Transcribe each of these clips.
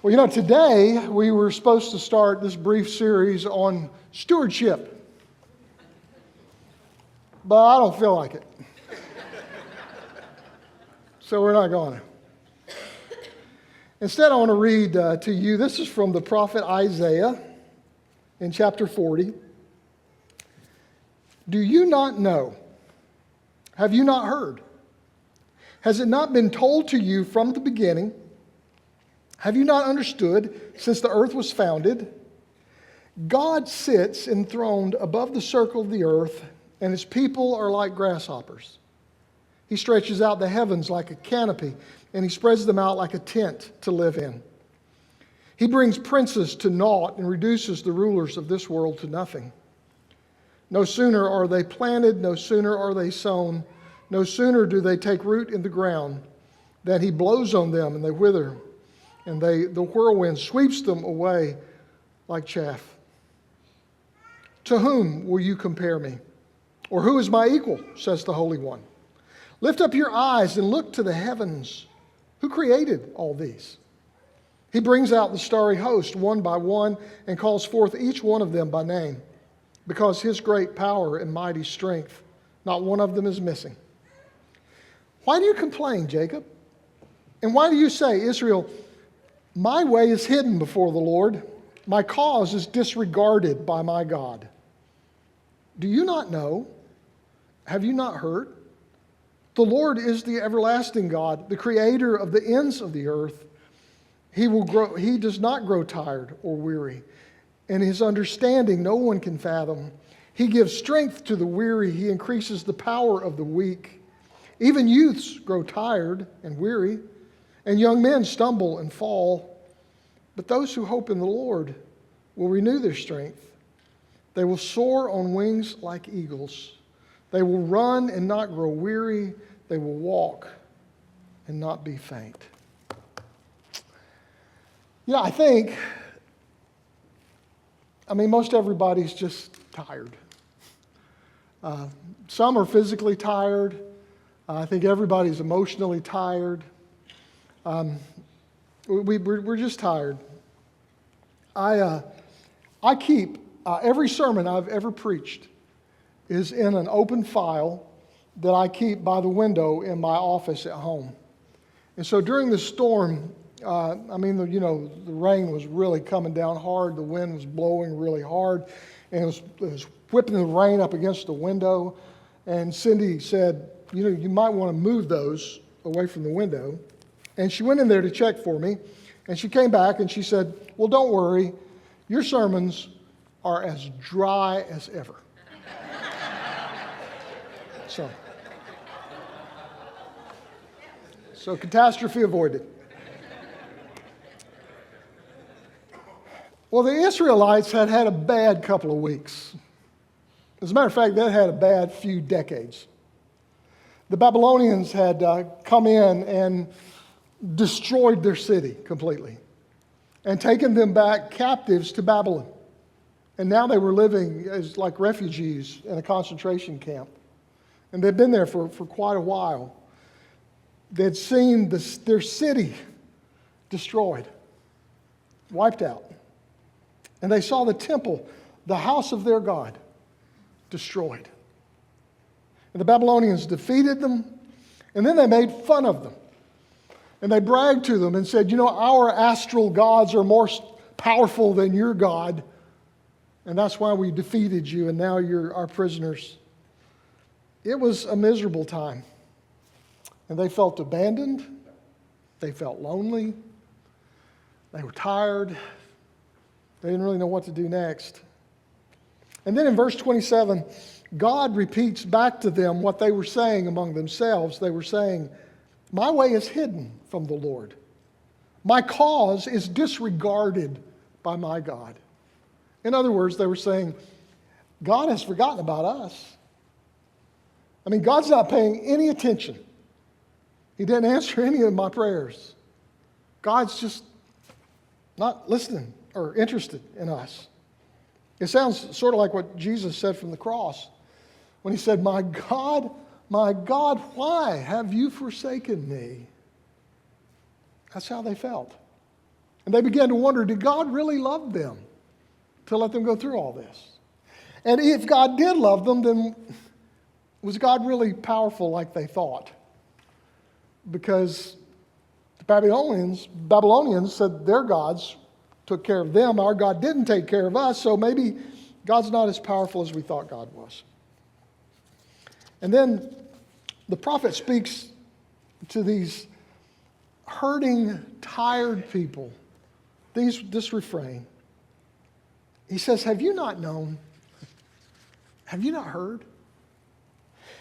Well, today we were supposed to start this brief series on stewardship, but I don't feel like it. So we're not going to. Instead, I want to read to you, this is from the prophet Isaiah in chapter 40. Do you not know? Have you not heard? Has it not been told to you from the beginning? Have you not understood since the earth was founded? God sits enthroned above the circle of the earth, and his people are like grasshoppers. He stretches out the heavens like a canopy, and he spreads them out like a tent to live in. He brings princes to naught and reduces the rulers of this world to nothing. No sooner are they planted, no sooner are they sown, no sooner do they take root in the ground than he blows on them and they wither, and the whirlwind sweeps them away like chaff. To whom will you compare me? Or who is my equal, says the Holy One? Lift up your eyes and look to the heavens. Who created all these? He brings out the starry host one by one and calls forth each one of them by name. Because his great power and mighty strength, not one of them is missing. Why do you complain, Jacob? And why do you say, Israel, my way is hidden before the Lord, my cause is disregarded by my God? Do you not know? Have you not heard? The Lord is the everlasting God, the creator of the ends of the earth. He does not grow tired or weary, and his understanding no one can fathom. He gives strength to the weary, he increases the power of the weak. Even youths grow tired and weary, and young men stumble and fall. But those who hope in the Lord will renew their strength. They will soar on wings like eagles. They will run and not grow weary. They will walk and not be faint. Most everybody's just tired. Some are physically tired. I think everybody's emotionally tired. We're just tired. I keep every sermon I've ever preached is in an open file that I keep by the window in my office at home. And so during the storm, the rain was really coming down hard. The wind was blowing really hard, and it was whipping the rain up against the window. And Cindy said, you might want to move those away from the window. And she went in there to check for me, and she came back and she said, well, don't worry, your sermons are as dry as ever. So catastrophe avoided. Well, the Israelites had a bad couple of weeks. As a matter of fact, they had a bad few decades. The Babylonians had come in and destroyed their city completely and taken them back captives to Babylon. And now they were living as like refugees in a concentration camp. And they'd been there for quite a while. They'd seen their city destroyed, wiped out. And they saw the temple, the house of their God, destroyed. And the Babylonians defeated them, and then they made fun of them. And they bragged to them and said, our astral gods are more powerful than your God, and that's why we defeated you, and now you're our prisoners. It was a miserable time. And they felt abandoned. They felt lonely. They were tired. They didn't really know what to do next. And then in verse 27, God repeats back to them what they were saying among themselves. They were saying, my way is hidden from the Lord. My cause is disregarded by my God. In other words, they were saying, God has forgotten about us. God's not paying any attention. He didn't answer any of my prayers. God's just not listening or interested in us. It sounds sort of like what Jesus said from the cross when he said, my God, why have you forsaken me? That's how they felt. And they began to wonder, did God really love them to let them go through all this? And if God did love them, then was God really powerful like they thought? Because the Babylonians said their gods took care of them. Our God didn't take care of us, so maybe God's not as powerful as we thought God was. And then the prophet speaks to these hurting, tired people. This refrain. He says, have you not known? Have you not heard?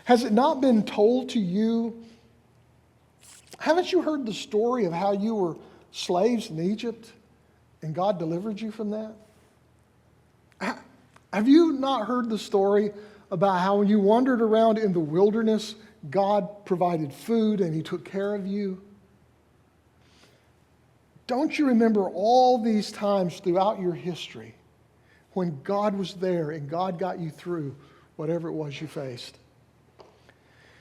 Has it not been told to you? Haven't you heard the story of how you were slaves in Egypt and God delivered you from that? Have you not heard the story about how when you wandered around in the wilderness, God provided food and He took care of you? Don't you remember all these times throughout your history when God was there and God got you through whatever it was you faced?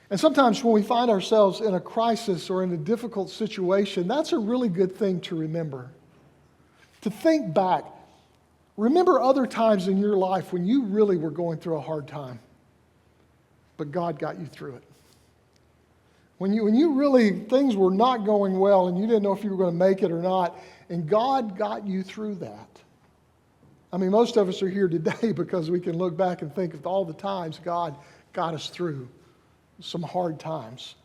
And sometimes when we find ourselves in a crisis or in a difficult situation, that's a really good thing to remember. To think back. Remember other times in your life when you really were going through a hard time, but God got you through it. When you really, things were not going well and you didn't know if you were going to make it or not, and God got you through that. I mean, most of us are here today because we can look back and think of all the times God got us through some hard times.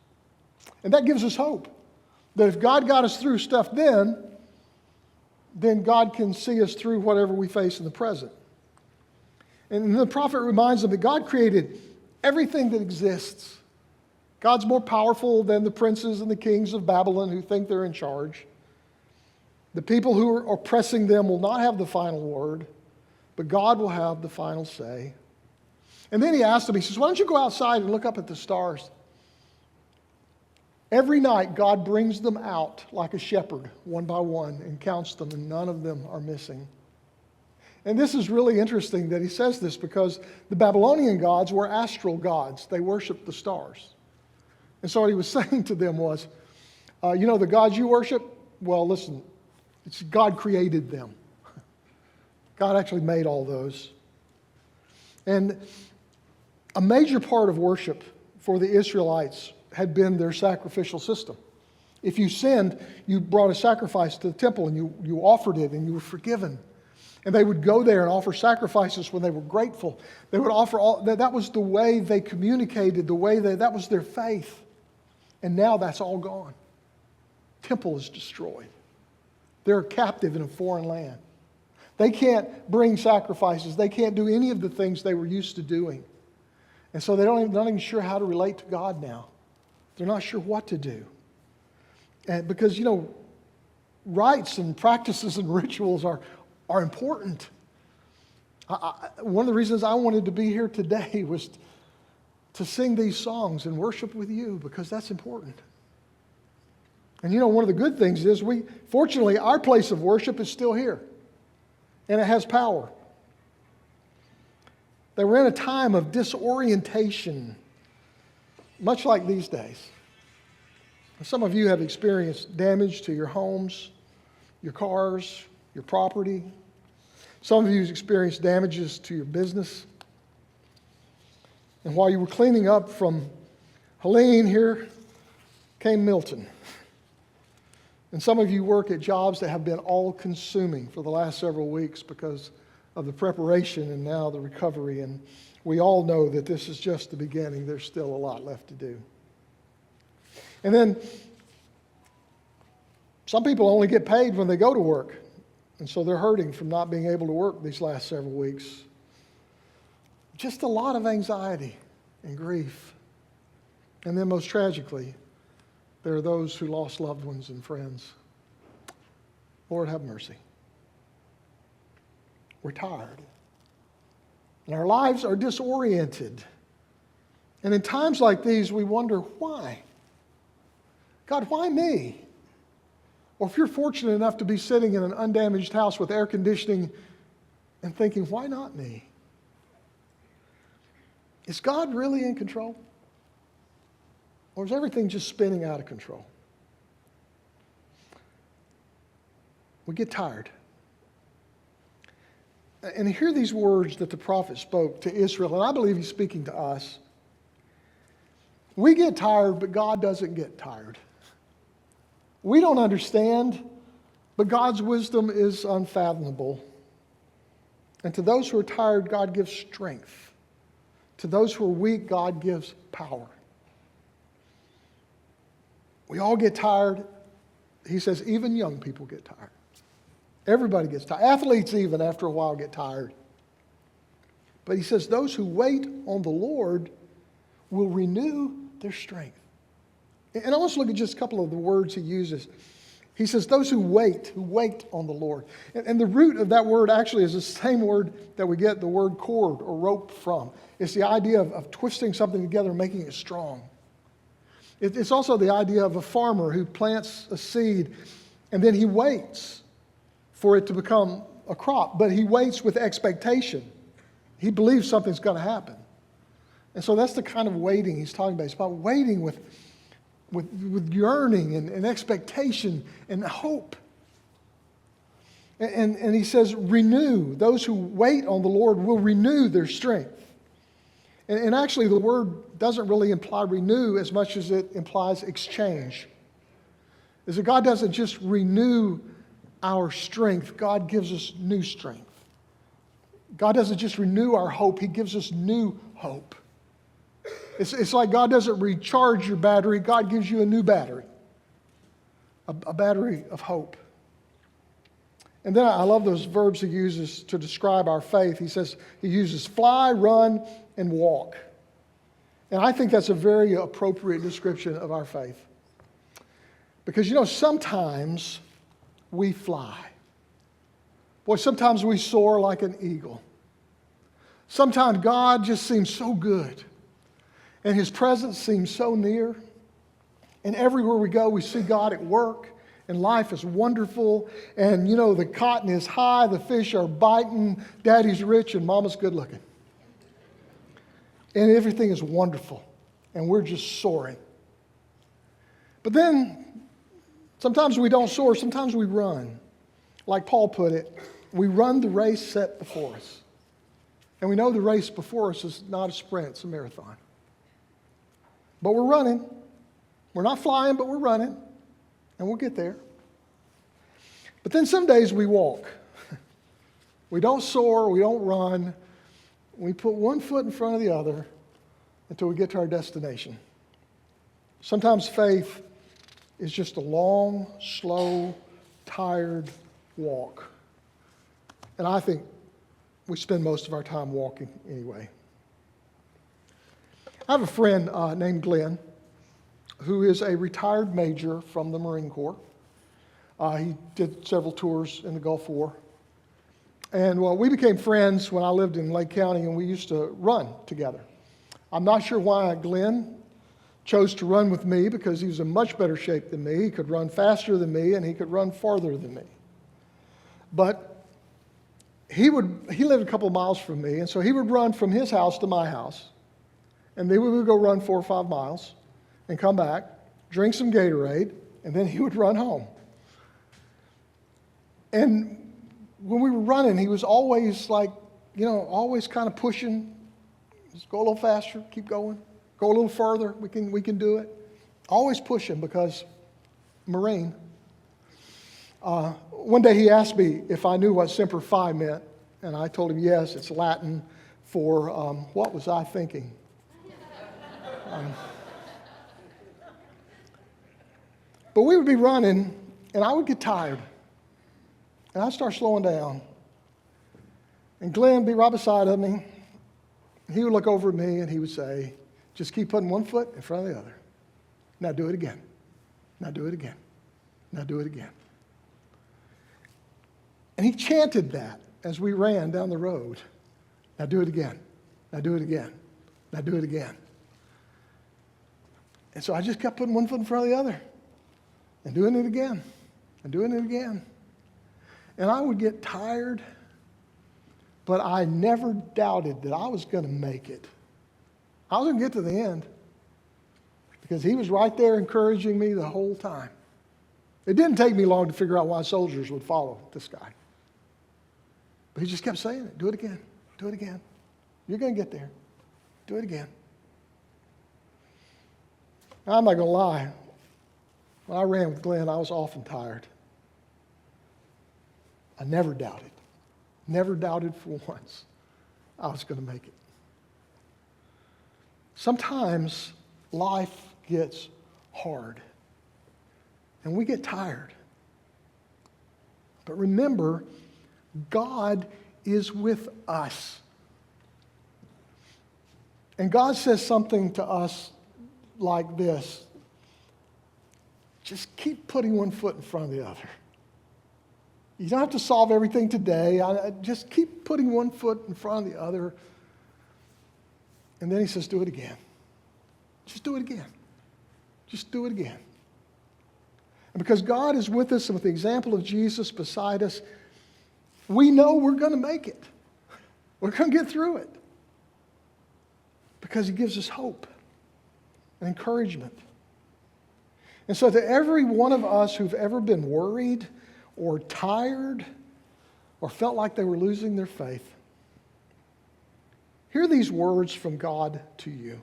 And that gives us hope that if God got us through stuff then God can see us through whatever we face in the present. And the prophet reminds them that God created everything that exists. God's more powerful than the princes and the kings of Babylon who think they're in charge. The people who are oppressing them will not have the final word, but God will have the final say. And then he asked them, he says, why don't you go outside and look up at the stars? Every night, God brings them out like a shepherd, one by one, and counts them, and none of them are missing. And this is really interesting that he says this because the Babylonian gods were astral gods. They worshiped the stars. And so what he was saying to them was, the gods you worship, well, listen, God created them. God actually made all those. And a major part of worship for the Israelites had been their sacrificial system. If you sinned, you brought a sacrifice to the temple and you offered it and you were forgiven. And they would go there and offer sacrifices when they were grateful. They would offer that was the way they communicated, that was their faith. And now that's all gone. Temple is destroyed. They're captive in a foreign land. They can't bring sacrifices. They can't do any of the things they were used to doing. And so they're not even sure how to relate to God now. They're not sure what to do. And because, rites and practices and rituals are important. One of the reasons I wanted to be here today was to sing these songs and worship with you because that's important. And one of the good things is fortunately, our place of worship is still here. And it has power. They were in a time of disorientation, much like these days. Some of you have experienced damage to your homes, your cars, your property. Some of you have experienced damages to your business. And while you were cleaning up from Helene, here came Milton. And some of you work at jobs that have been all-consuming for the last several weeks because of the preparation and now the recovery. And we all know that this is just the beginning. There's still a lot left to do. And then some people only get paid when they go to work. And so they're hurting from not being able to work these last several weeks. Just a lot of anxiety and grief. And then most tragically, there are those who lost loved ones and friends. Lord, have mercy. We're tired. And our lives are disoriented. And in times like these, we wonder, why? God, why me? Or if you're fortunate enough to be sitting in an undamaged house with air conditioning and thinking, why not me? Is God really in control? Or is everything just spinning out of control? We get tired. And hear these words that the prophet spoke to Israel, and I believe he's speaking to us. We get tired, but God doesn't get tired. We don't understand, but God's wisdom is unfathomable. And to those who are tired, God gives strength. To those who are weak, God gives power. We all get tired. He says even young people get tired. Everybody gets tired. Athletes even after a while get tired. But he says those who wait on the Lord will renew their strength. And I want to look at just a couple of the words he uses. He says those who wait on the Lord. And the root of that word actually is the same word that we get the word cord or rope from. It's the idea of twisting something together and making it strong. It's also the idea of a farmer who plants a seed and then he waits for it to become a crop, but he waits with expectation. He believes something's going to happen. And so that's the kind of waiting he's talking about. It's about waiting with yearning and expectation and hope. And he says, renew. Those who wait on the Lord will renew their strength. And actually, the word doesn't really imply renew as much as it implies exchange. Is that God doesn't just renew our strength, God gives us new strength. God doesn't just renew our hope, He gives us new hope. It's like God doesn't recharge your battery, God gives you a new battery, a battery of hope. And then I love those verbs he uses to describe our faith. He says he uses fly, run, and walk. And I think that's a very appropriate description of our faith. Because, sometimes we fly. Boy, sometimes we soar like an eagle. Sometimes God just seems so good. And His presence seems so near. And everywhere we go, we see God at work. And life is wonderful. And, the cotton is high, the fish are biting, Daddy's rich, and Mama's good looking. And everything is wonderful. And we're just soaring. But then, sometimes we don't soar, sometimes we run. Like Paul put it, we run the race set before us. And we know the race before us is not a sprint, it's a marathon. But we're running. We're not flying, but we're running. And we'll get there. But then some days we walk. We don't soar, we don't run. We put one foot in front of the other until we get to our destination. Sometimes faith is just a long, slow, tired walk. And I think we spend most of our time walking anyway. I have a friend named Glenn who is a retired major from the Marine Corps. He did several tours in the Gulf War. And we became friends when I lived in Lake County, and we used to run together. I'm not sure why Glenn chose to run with me, because he was in much better shape than me. He could run faster than me, and he could run farther than me. But he lived a couple of miles from me, and so he would run from his house to my house. And then we would go run 4 or 5 miles and come back, drink some Gatorade, and then he would run home. And when we were running, he was always always kind of pushing. Just go a little faster, keep going. Go a little further, we can do it. Always pushing because Marine. One day he asked me if I knew what Semper Fi meant, and I told him yes, it's Latin for what was I thinking? But we would be running, and I would get tired. And I'd start slowing down. And Glenn would be right beside of me. He would look over at me, and he would say, just keep putting one foot in front of the other. Now do it again. Now do it again. Now do it again. And he chanted that as we ran down the road. Now do it again. Now do it again. Now do it again. And so I just kept putting one foot in front of the other and doing it again and doing it again. And I would get tired, but I never doubted that I was going to make it. I was going to get to the end because he was right there encouraging me the whole time. It didn't take me long to figure out why soldiers would follow this guy. But he just kept saying it. Do it again. Do it again. You're going to get there. Do it again. I'm not going to lie. When I ran with Glenn, I was often tired. I never doubted for once I was going to make it. Sometimes life gets hard and we get tired. But remember, God is with us. And God says something to us like this: just keep putting one foot in front of the other. You don't have to solve everything today. Just keep putting one foot in front of the other. And then he says, do it again. Just do it again. Just do it again. And because God is with us and with the example of Jesus beside us, we know we're going to make it. We're going to get through it. Because he gives us hope and encouragement. And so to every one of us who've ever been worried or tired or felt like they were losing their faith, hear these words from God to you.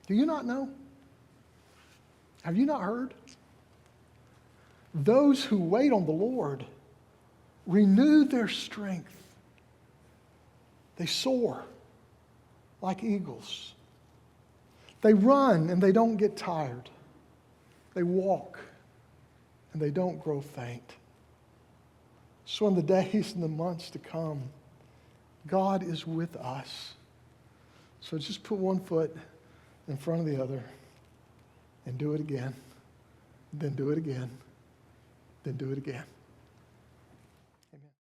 Do you not know? Have you not heard? Those who wait on the Lord renew their strength. They soar like eagles. They run and they don't get tired. They walk and they don't grow faint. So in the days and the months to come, God is with us. So just put one foot in front of the other and do it again. Then do it again. Then do it again.